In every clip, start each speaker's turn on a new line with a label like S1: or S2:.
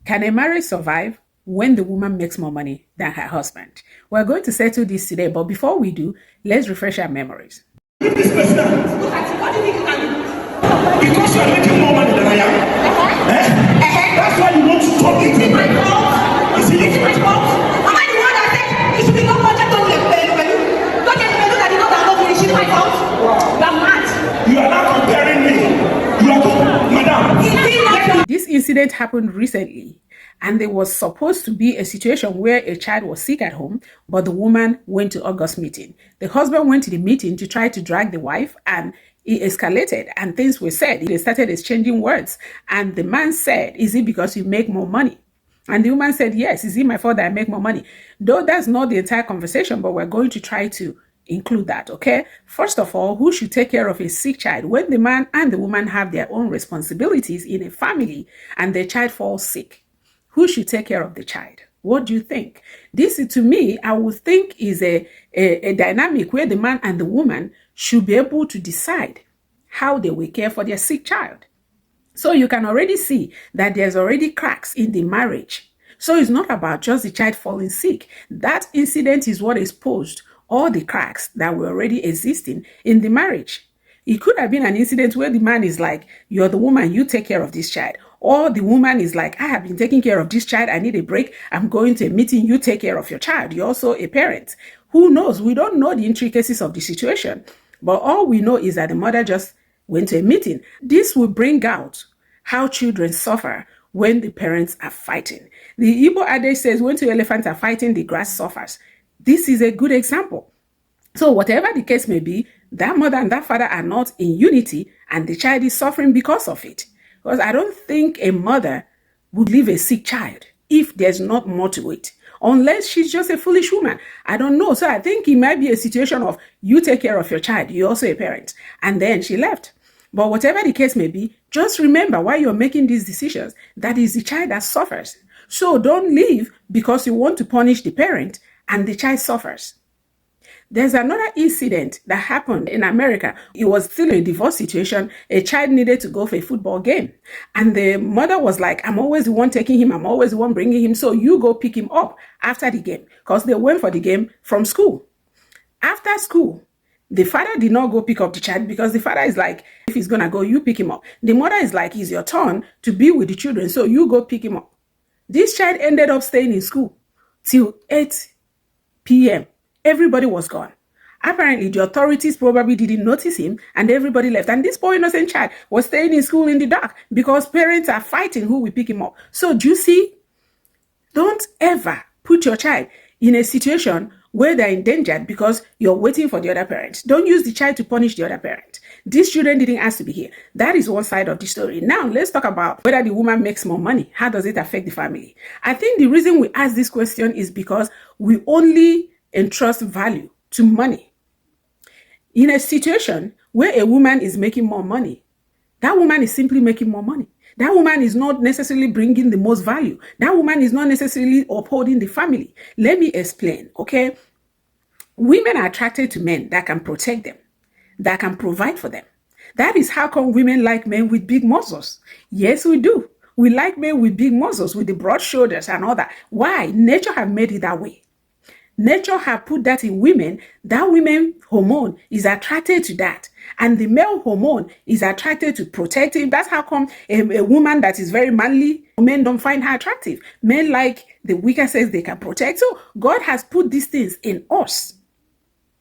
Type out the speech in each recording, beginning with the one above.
S1: Can a marriage survive when the woman makes more money than her husband? We're going to settle this today, but before we do, let's refresh our memories.
S2: This president, look at you. What do you think you can do? Because you are making more money than I am. That's why you want to talk to me. My fault. Is it my fault? Am I the one that said it should be no budget on the pelu? Don't get pelu that you know that I'm not doing. It's my fault. You are mad. You are not comparing me. You are, madam.
S1: This incident happened recently, and there was supposed to be a situation where a child was sick at home, but the woman went to August meeting. The husband went to the meeting to try to drag the wife, and it escalated and things were said. They started exchanging words, and the man said, "Is it because you make more money?" And the woman said, "Yes, is it my fault that I make more money?" Though that's not the entire conversation, but we're going to try to include that, okay? First of all, who should take care of a sick child? When the man and the woman have their own responsibilities in a family and their child falls sick, who should take care of the child? What do you think? This, to me, I would think is a dynamic where the man and the woman should be able to decide how they will care for their sick child. So you can already see that there's already cracks in the marriage. So it's not about just the child falling sick. That incident is what exposed all the cracks that were already existing in the marriage. It could have been an incident where the man is like, "You're the woman, you take care of this child." Or the woman is like, "I have been taking care of this child, I need a break, I'm going to a meeting, you take care of your child. You're also a parent." Who knows? We don't know the intricacies of the situation. But all we know is that the mother just went to a meeting. This will bring out how children suffer when the parents are fighting. The Igbo adage says, "When two elephants are fighting, the grass suffers." This is a good example. So whatever the case may be, that mother and that father are not in unity, and the child is suffering because of it. Because I don't think a mother would leave a sick child if there's not more to it, unless she's just a foolish woman. I don't know. So I think it might be a situation of, you take care of your child, you're also a parent, and then she left. But whatever the case may be, just remember while you're making these decisions, that is the child that suffers. So don't leave because you want to punish the parent and the child suffers. There's another incident that happened in America. It was still a divorce situation. A child needed to go for a football game. And the mother was like, "I'm always the one taking him. I'm always the one bringing him. So you go pick him up after the game." Because they went for the game from school. After school, the father did not go pick up the child because the father is like, "If he's going to go, you pick him up." The mother is like, "It's your turn to be with the children. So you go pick him up." This child ended up staying in school till 8 p.m. Everybody was gone. Apparently, the authorities probably didn't notice him and everybody left. And this poor innocent child was staying in school in the dark because parents are fighting who will pick him up. So do you see? Don't ever put your child in a situation where they're endangered because you're waiting for the other parent. Don't use the child to punish the other parent. These children didn't ask to be here. That is one side of the story. Now, let's talk about whether the woman makes more money. How does it affect the family? I think the reason we ask this question is because we only entrust value to money. In a situation where a woman is making more money, that woman is simply making more money. That woman is not necessarily bringing the most value. That woman is not necessarily upholding the family. Let me explain, okay? Women are attracted to men that can protect them, that can provide for them. That is how come women like men with big muscles. Yes, we do. We like men with big muscles, with the broad shoulders and all that. Why? Nature have made it that way. Nature has put that in women. That women hormone is attracted to that. And the male hormone is attracted to protective. That's how come a woman that is very manly, men don't find her attractive. Men like the weaker sex, they can protect. So God has put these things in us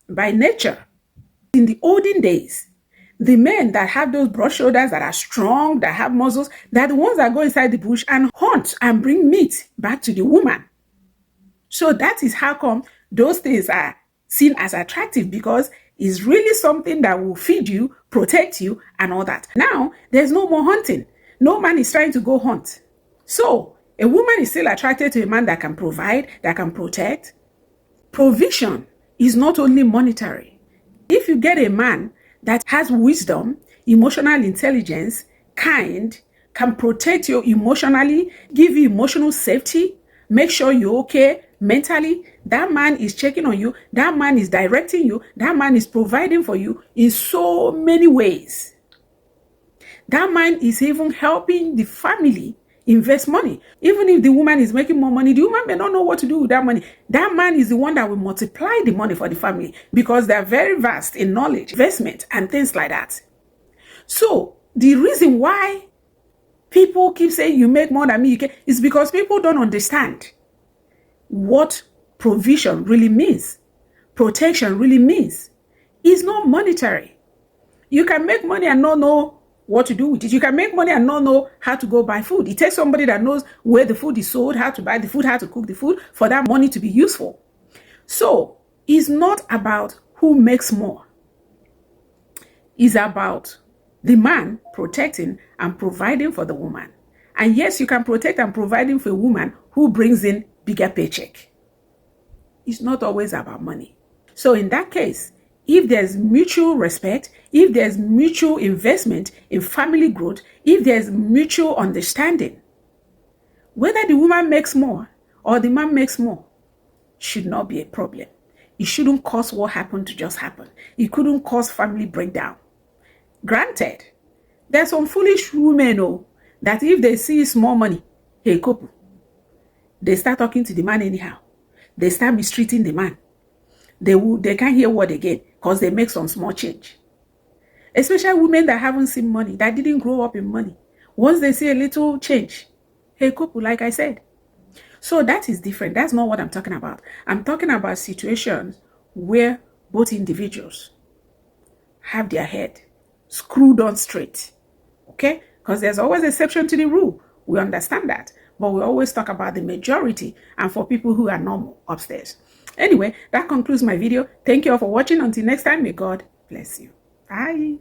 S1: by nature. In the olden days, the men that have those broad shoulders, that are strong, that have muscles, they're the ones that go inside the bush and hunt and bring meat back to the woman. So that is how come those things are seen as attractive, because it's really something that will feed you, protect you, and all that. Now, there's no more hunting. No man is trying to go hunt. So a woman is still attracted to a man that can provide, that can protect. Provision is not only monetary. If you get a man that has wisdom, emotional intelligence, kind, can protect you emotionally, give you emotional safety, make sure you're okay mentally, that man is checking on you, that man is directing you, that man is providing for you in so many ways. That man is even helping the family invest money. Even if the woman is making more money, the woman may not know what to do with that money. That man is the one that will multiply the money for the family because they are very vast in knowledge, investment, and things like that. So the reason why people keep saying you make more than me is because people don't understand what provision really means, protection really means. It's not monetary. You can make money and not know what to do with it. You can make money and not know how to go buy food. It takes somebody that knows where the food is sold, how to buy the food, how to cook the food for that money to be useful. So it's not about who makes more. It's about the man protecting and providing for the woman. And yes, you can protect and providing for a woman who brings in bigger paycheck. It's not always about money. So in that case, if there's mutual respect, if there's mutual investment in family growth, if there's mutual understanding, whether the woman makes more or the man makes more should not be a problem. It shouldn't cause what happened to just happen. It couldn't cause family breakdown. Granted, there's some foolish women that if they see small money, hey couple, they start talking to the man anyhow. They start mistreating the man. They can't hear word again because they make some small change. Especially women that haven't seen money, that didn't grow up in money. Once they see a little change, hey couple, like I said. So that is different. That's not what I'm talking about. I'm talking about situations where both individuals have their head screwed on straight. Okay? Because there's always an exception to the rule. We understand that. But we always talk about the majority and for people who are normal upstairs. Anyway, that concludes my video. Thank you all for watching. Until next time, may God bless you. Bye.